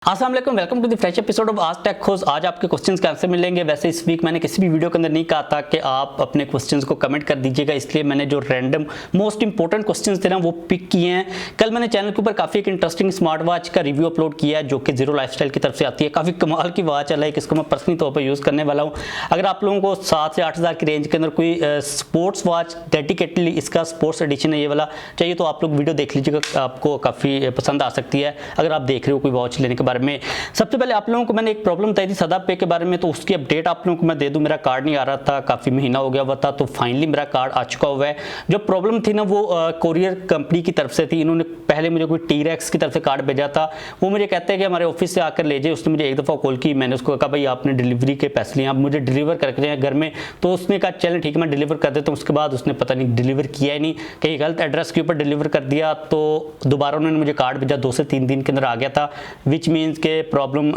अस्सलाम वालेकुम, welcome to the fresh episode of आज टेक खोज। आज आपके क्वेश्चंस के आंसर मिलेंगे। वैसे इस वीक मैंने किसी भी वीडियो के अंदर नहीं कहा था कि आप अपने क्वेश्चंस को कमेंट कर दीजिएगा, इसलिए मैंने जो रैंडम मोस्ट इंपॉर्टेंट क्वेश्चंस थे ना वो पिक किए हैं। कल मैंने चैनल के ऊपर काफ़ी एक इंटरेस्टिंग स्मार्ट वॉच का रिव्यू अपलोड किया है जो कि जीरो लाइफस्टाइल की तरफ से आती है। काफ़ी कमाल की वॉच है, लाइक इसको मैं पर्सनली तौर पर यूज़ करने वाला हूँ। अगर आप लोगों को 7 से 8 हज़ार की रेंज के अंदर कोई स्पोर्ट्स वॉच डेडिकेटली इसका स्पोर्ट्स एडिशन है ये वाला चाहिए तो आप लोग वीडियो देख लीजिएगा, आपको काफ़ी पसंद आ सकती है अगर आप देख रहे हो कोई वॉच लेने के बारे में। सबसे पहले आप लोगों को मैंने एक प्रॉब्लम बताई थी सदा पे के बारे में, तो उसकी अपडेट आप लोगों को मैं दे दूं। मेरा कार्ड नहीं आ रहा था, काफ़ी महीना हो गया हुआ था, तो फाइनली मेरा कार्ड आ चुका हुआ है। जो प्रॉब्लम थी ना वो कोरियर कंपनी की तरफ से थी। इन्होंने पहले मुझे कोई टीरेक्स की तरफ से कार्ड भेजा था, वो मुझे कहते हैं कि हमारे ऑफिस से आकर ले जाए। उसने मुझे एक दफ़ा कॉल की, मैंने उसको कहा भाई आपने डिलीवरी के पैसे लिए, आप मुझे डिलीवर करके जाए घर में। तो उसने कहा चलें ठीक है मैं डिलीवर कर देता हूँ। उसके बाद उसने पता नहीं डिलीवर किया ही नहीं, कहीं गलत एड्रेस के ऊपर डिलीवर कर दिया। तो दोबारा उन्होंने मुझे कार्ड भेजा, 2 से 3 दिन के अंदर आ गया था, विच मीन्स के प्रॉब्लम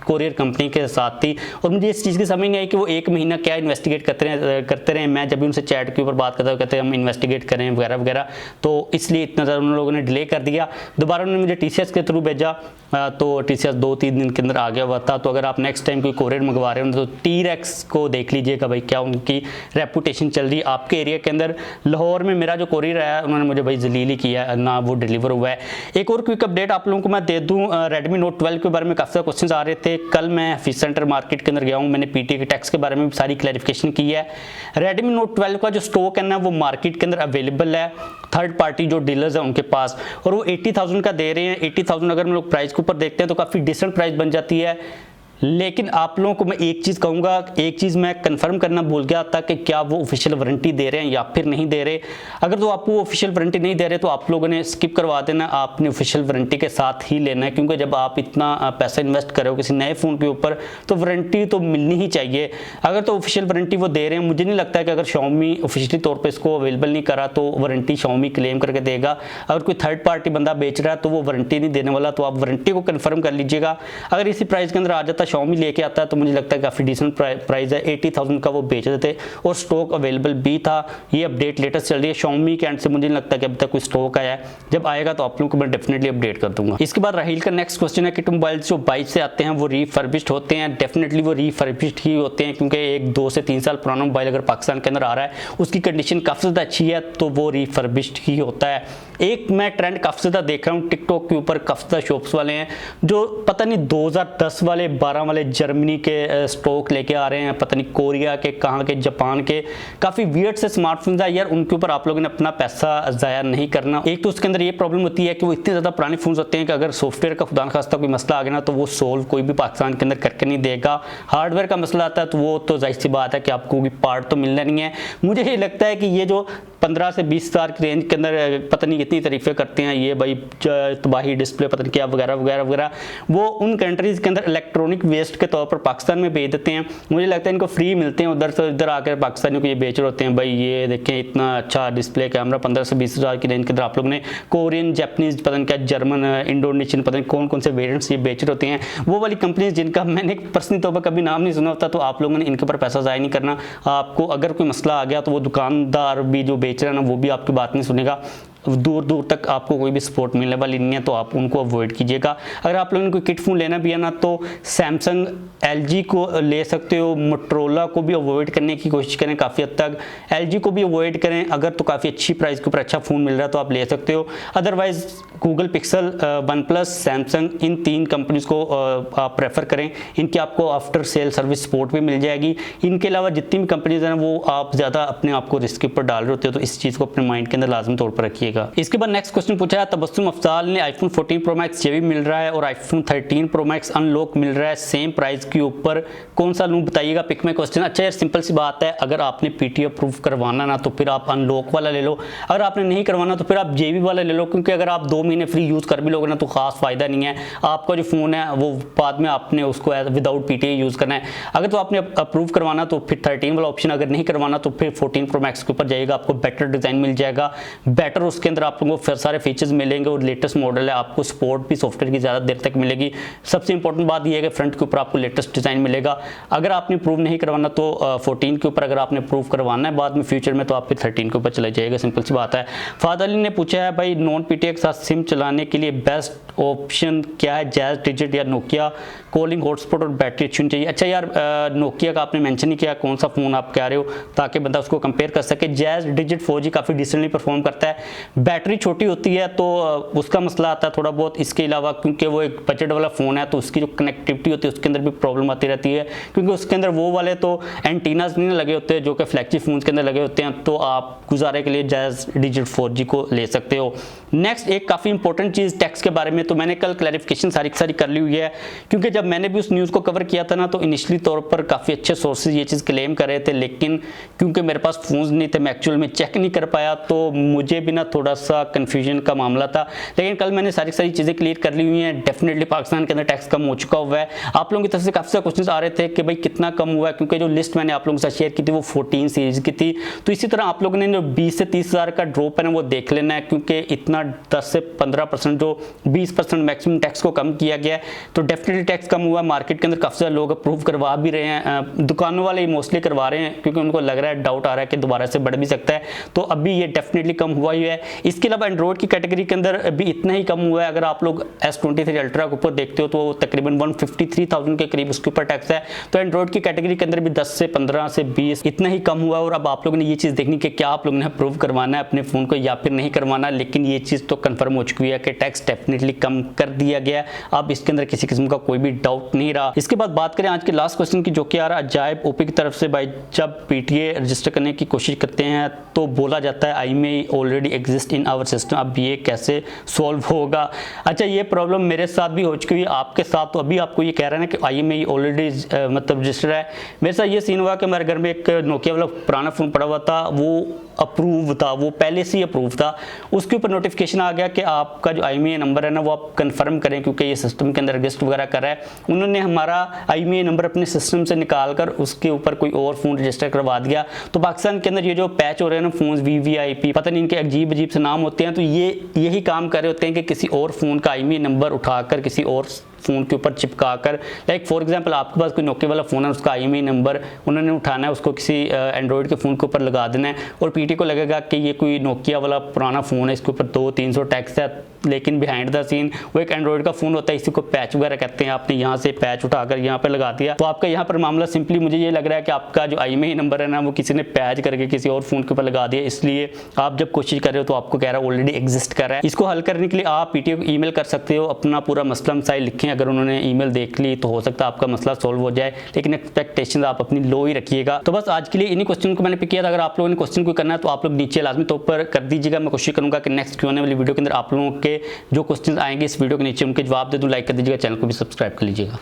कोरियर कंपनी के साथ थी। और मुझे इस चीज़ की समझ नहीं आई कि वो 1 महीना क्या इन्वेस्टिगेट करते रहे। मैं जब भी उनसे चैट के ऊपर बात करता हूँ कहते हैं हम इन्वेस्टिगेट करें वगैरह वगैरह, तो इसलिए इतना ज़्यादा उन लोगों ने डिले कर दिया। दोबारा उन्होंने मुझे TCS के थ्रू भेजा, तो TCS 2-3 दिन के अंदर आ गया हुआ था। तो अगर आप नेक्स्ट टाइम कोई कोरियर मंगवा रहे हो तो टीरेक्स को देख लीजिएगा भाई क्या उनकी रेपुटेशन चल रही है आपके एरिया के अंदर। लाहौर में मेरा जो कोरियर है उन्होंने मुझे भाई जलील ही किया ना, वो डिलीवर हुआ है। एक और क्विक अपडेट आप लोगों को मैं दे दूँ, Redmi Note 12 के बारे में काफ़ी सारे क्वेश्चन आ रहे थे। कल मैं ऑफिस सेंटर मार्केट के अंदर गया हूँ, मैंने PTA के टैक्स के बारे में भी सारी क्लैरिफिकेशन की है। Redmi Note 12 का जो स्टॉक है ना वो मार्केट के अंदर अवेलेबल है, थर्ड पार्टी जो डीलर्स हैं उनके पास, और वो 80,000 का दे रहे हैं। 80,000 अगर हम लोग प्राइस के ऊपर देखते हैं तो काफ़ी डिसेंट प्राइस बन जाती है। लेकिन आप लोगों को मैं एक चीज़ कहूँगा, एक चीज़ मैं कंफर्म करना भूल गया था कि क्या वो ऑफिशियल वारंटी दे रहे हैं या फिर नहीं दे रहे। अगर तो आपको ऑफिशियल वारंटी नहीं दे रहे तो आप लोगों ने स्किप करवा देना, आपने ऑफिशियल वारंटी के साथ ही लेना है, क्योंकि जब आप इतना पैसा इन्वेस्ट करो किसी नए फ़ोन के ऊपर तो वारंटी तो मिलनी ही चाहिए। अगर तो ऑफिशियल वारंटी वो दे रहे हैं, मुझे नहीं लगता कि अगर Xiaomi ऑफिशियली तौर पर इसको अवेलेबल नहीं करा तो वारंटी Xiaomi क्लेम करके देगा। अगर कोई थर्ड पार्टी बंदा बेच रहा है तो वो वारंटी नहीं देने वाला, तो आप वारंटी को कन्फर्म कर लीजिएगा। अगर इसी प्राइस के अंदर आ जाता Xiaomi लेके आता है तो मुझे लगता है काफ़ी डिसेंट प्राइस है। 80,000 का वो बेच रहे थे और स्टॉक अवेलेबल भी था। ये अपडेट लेटेस्ट चल रही है Xiaomi के एंड से, मुझे नहीं लगता कि अभी तक कोई स्टॉक आया है। जब आएगा तो आप लोगों को मैं डेफिनेटली अपडेट कर दूंगा। इसके बाद राहील का नेक्स्ट क्वेश्चन है कि मोबाइल्स जो बाइक से आते हैं वो रीफर्बिश्ड होते हैं। डेफिनेटली वो रीफर्बिश्ड ही होते हैं, क्योंकि एक 2 से 3 साल पुराना मोबाइल अगर पाकिस्तान के अंदर आ रहा है उसकी कंडीशन काफ़ी ज़्यादा अच्छी है तो वो रीफर्बिश्ड ही होता है। एक मैं ट्रेंड काफ़ी ज़्यादा देख रहा हूँ टिकटॉक के ऊपर, काफ़ी ज़्यादा शॉप्स वाले हैं जो पता नहीं 2010 वाले 12 वाले जर्मनी के स्टॉक लेके आ रहे हैं, पता नहीं कोरिया के कहाँ के, जापान के, काफ़ी वियर्ड से स्मार्टफोन्स है यार। उनके ऊपर आप लोगों ने अपना पैसा ज़ाया नहीं करना। एक तो उसके अंदर ये प्रॉब्लम होती है कि वो इतने ज़्यादा पुराने फ़ोन्स होते हैं कि अगर सॉफ्टवेयर का खुदा न खास्ता कोई मसला आ गया ना तो वो सोल्व कोई भी पाकिस्तान के अंदर करके नहीं देगा। हार्डवेयर का मसला आता है तो वो तो जाहिर सी बात है कि आपको कोई पार्ट तो मिलना नहीं है। मुझे ये लगता है कि ये जो 15 से 20 हज़ार की रेंज के अंदर पता नहीं कितनी तारीफें करते हैं ये भाई तबाही डिस्प्ले पता नहीं क्या वगैरह वगैरह वगैरह, वो उन कंट्रीज़ के अंदर इलेक्ट्रॉनिक वेस्ट के तौर पर पाकिस्तान में बेच देते हैं। मुझे लगता है इनको फ्री मिलते हैं, उधर से इधर आकर पाकिस्तानियों को ये बेच रहे होते हैं। भाई ये देखें इतना अच्छा डिस्प्ले कैमरा 15 से 20 हज़ार की रेंज के अंदर आप लोग ने कोरियन, जापानीज, पता नहीं क्या, जर्मन, इंडोनेशियन, पता नहीं कौन कौन से वेरिएंट्स ये बेच रहे होते हैं। वो वाली कंपनीज जिनका मैंने पर्सनली तौर पर कभी नाम नहीं सुना होता, तो आप लोगों ने इनके ऊपर पैसा ज़ाया नहीं करना। आपको अगर कोई मसला आ गया तो वो दुकानदार भी जो बेच रहा है ना वो भी आपकी बात नहीं सुनेगा, दूर दूर तक आपको कोई भी सपोर्ट मिलने वाली नहीं है, तो आप उनको अवॉइड कीजिएगा। अगर आप लोगों ने कोई किट फ़ोन लेना भी है ना तो सैमसंग, LG को ले सकते हो, मोटरोला को भी अवॉइड करने की कोशिश करें काफ़ी हद तक, LG को भी अवॉइड करें। अगर तो काफ़ी अच्छी प्राइस के ऊपर अच्छा फ़ोन मिल रहा है तो आप ले सकते हो। Otherwise Google Pixel, OnePlus, Samsung, इन 3 कंपनीज़ को आप प्रेफर करें। इनकी आपको आफ्टर सेल सर्विस सपोर्ट भी मिल जाएगी। इनके अलावा जितनी भी कंपनीज हैं वो आप ज़्यादा अपने आप को रिस्क के ऊपर डाल रहे होते हो, तो इस चीज़ को अपने माइंड के अंदर लाजमी तौर पर रखिए। इसके बाद नेक्स्ट क्वेश्चन पूछा है तबस्सुम अफजाल ने, iPhone 14 Pro Max ये भी मिल रहा है और iPhone 13 Pro Max अनलॉक मिल रहा है सेम प्राइस के ऊपर, कौन सा लूँ बताइएगा पिक में क्वेश्चन। अच्छा यार सिंपल सी बात है, अगर आपने PTA अप्रूव करवाना ना तो फिर आप अनलॉक वाला ले लो, अगर आपने नहीं करवाना तो फिर आप JB वाला ले लो, क्योंकि अगर आप 2 महीने फ्री यूज़ कर भी लोगे ना तो खास फायदा नहीं है। आपका जो फ़ोन है वो बाद में आपने उसको विदाउट PTA यूज़ करना है। अगर तो आपने अप्रूव करवाना तो फिर 13 वाला ऑप्शन, अगर नहीं करवाना तो फिर 14 Pro Max के ऊपर जाइएगा, आपको बेटर डिज़ाइन मिल जाएगा, बेटर उसके उसके अंदर आप लोगों को फिर सारे फीचर्स मिलेंगे और लेटेस्ट मॉडल है, आपको सपोर्ट भी सॉफ्टवेयर की ज़्यादा देर तक मिलेगी। सबसे इंपॉर्टेंट बात यह है कि फ्रंट के ऊपर आपको लेटेस्ट डिज़ाइन मिलेगा। अगर आपने प्रूव नहीं करवाना तो 14 के ऊपर, अगर आपने प्रूव करवाना है बाद में फ्यूचर में तो आप फिर 13 के ऊपर चले जाइएगा, सिंपल सी बात है। फादर अली ने पूछा है भाई नॉन पीटीए के साथ सिम चलाने के लिए बेस्ट ऑप्शन क्या है, जैज़ डिजिट या नोकिया, कॉलिंग हॉटस्पॉट और बैटरी अच्छी होनी चाहिए। अच्छा यार, नोकिया का आपने मेंशन नहीं किया कौन सा फ़ोन आप कह रहे हो, ताकि बंदा उसको कंपेयर कर सके। जैज़ डिजिट 4G काफ़ी डिसेंटली परफॉर्म करता है, बैटरी छोटी होती है तो उसका मसला आता है थोड़ा बहुत। इसके अलावा क्योंकि वो एक बजट वाला फ़ोन है तो उसकी जो कनेक्टिविटी होती है उसके अंदर भी प्रॉब्लम आती रहती है, क्योंकि उसके अंदर वो वाले तो एंटीनाज नहीं लगे होते जो कि फ्लैगशिप फ़ोन के अंदर लगे होते हैं। तो आप गुजारे के लिए जैज़ डिजिट 4G को ले सकते हो। नेक्स्ट एक काफ़ी इंपॉर्टेंट चीज़ टैक्स के बारे में, तो मैंने कल क्लैरिफिकेशन सारी कर ली हुई है, क्योंकि जब मैंने भी उस न्यूज़ को कवर किया था ना तो इनिशियली तौर पर काफ़ी अच्छे सोर्सेज ये चीज़ क्लेम कर रहे थे, लेकिन क्योंकि मेरे पास फ़ोन्स नहीं थे मैं एक्चुअल में चेक नहीं कर पाया, तो मुझे भी ना थोड़ा सा कन्फ्यूजन का मामला था। लेकिन कल मैंने सारी चीज़ें क्लियर कर ली हुई हैं। डेफिनेटली पाकिस्तान के अंदर टैक्स कम हो चुका हुआ है। आप लोगों की तरफ से काफ़ी सारे क्वेश्चन आ रहे थे कि भाई कितना कम हुआ है, क्योंकि जो लिस्ट मैंने आप लोगों के साथ शेयर की थी वो 14 सीरीज़ की थी। तो इसी तरह आप लोगों ने जो 20 से 30 हज़ार का ड्रॉप है ना वो देख लेना है, क्योंकि इतना 10 से 15% जो 20% मैक्सिमम टैक्स को कम किया गया है, तो डेफिनेटली टैक्स कम हुआ। मार्केट के अंदर काफ़ी सारे लोग अप्रूव करवा भी रहे हैं, दुकानों वाले मोस्टली करवा रहे हैं, क्योंकि उनको लग रहा है, डाउट आ रहा है कि दोबारा से बढ़ भी सकता है। तो अभी ये डेफिनेटली कम हुआ ही है। इसके अलावा एंड्रॉइड की कैटेगरी के अंदर अभी इतना ही कम हुआ है। अगर आप लोग S23 अल्ट्रा के ऊपर देखते हो तो तकरीबन 153,000 के करीब उसके ऊपर टैक्स है। तो एंड्रॉइड की कैटेगरी के अंदर भी 10 से 15 से 20 इतना ही कम हुआ है। और अब आप लोगों ने ये चीज़ देखनी कि क्या आप लोगों ने अप्रूव करवाना है अपने फ़ोन को या फिर नहीं करवाना, लेकिन ये चीज़ तो कंफर्म हो चुकी है कि टैक्स डेफिनेटली कम कर दिया गया। अब इसके अंदर किसी किस्म का कोई भी डाउट नहीं रहा। इसके बाद बात करें आज के लास्ट क्वेश्चन की, जो कि आ रहा है अजायब ओपी की तरफ से। भाई जब पीटीए रजिस्टर करने की कोशिश करते हैं तो बोला जाता है IMEI already exist in our system, अब ये कैसे सॉल्व होगा? अच्छा, ये प्रॉब्लम मेरे साथ भी हो चुकी है, आपके साथ तो अभी आपको ये कह रहे हैं ना कि IMEI ऑलरेडी मतलब रजिस्टर है। मेरे साथ ये सीन हुआ कि मेरे घर में एक नोकिया वाला पुराना फ़ोन पड़ा हुआ था, वो अप्रूव था, वो पहले से ही अप्रूव था। उसके ऊपर नोटिफिकेशन आ गया कि आपका जो IMEI नंबर है ना वो आप कंफर्म करें, क्योंकि ये सिस्टम के अंदर रजिस्टर वगैरह कर रहा है। उन्होंने हमारा IMEI नंबर अपने सिस्टम से निकाल कर उसके ऊपर कोई और फ़ोन रजिस्टर करवा दिया। तो पाकिस्तान के अंदर ये जो पैच हो रहे हैं ना फ़ोन VVIP, पता नहीं इनके अजीब से नाम होते हैं, तो ये यही काम कर रहे होते हैं कि किसी और फ़ोन का IMEI नंबर उठाकर किसी और फ़ोन के ऊपर चिपका कर, लाइक फॉर एग्जांपल आपके पास कोई नोकिया वाला फ़ोन है, उसका IMEI नंबर उन्होंने उठाना है, उसको किसी एंड्रॉइड के फ़ोन के ऊपर लगा देना है, और पीटी को लगेगा कि ये कोई नोकिया वाला पुराना फ़ोन है, इसके ऊपर 200-300 टैक्स है, लेकिन बिहाइंड द सीन वो एक एंड्रॉइड का फ़ोन होता है। इसी को पैच वगैरह कहते हैं। आपने यहाँ से पैच उठाकर यहाँ पर लगा दिया, तो आपका यहाँ पर मामला सिंपली मुझे ये लग रहा है कि आपका जो IMEI नंबर है ना वो किसी ने पैच करके किसी और फ़ोन के ऊपर लगा दिया, इसलिए आप जब कोशिश कर रहे हो तो आपको कह रहा है ऑलरेडी एग्जिस्ट कर रहा है। इसको हल करने के लिए आप पीटीओ को ईमेल कर सकते हो, अपना पूरा मसला मसाइल लिखें। अगर उन्होंने ईमेल देख ली तो हो सकता है आपका मसला सॉल्व हो जाए, लेकिन एक्सपेक्टेशन आप अपनी लो ही रखिएगा। तो बस आज के लिए इन्हीं क्वेश्चन को मैंने पिक किया था। अगर आप लोगों ने क्वेश्चन को करना है तो आप लोग नीचे लाजमी तौर पर कर दीजिएगा। मैं कोशिश करूंगा कि नेक्स्ट Q&A वाली वीडियो के अंदर आप लोगों के जो क्वेश्चन आएंगे इस वीडियो के नीचे उनके जवाब दे दूं। लाइक कर दीजिएगा, चैनल को भी सब्सक्राइब कर लीजिएगा।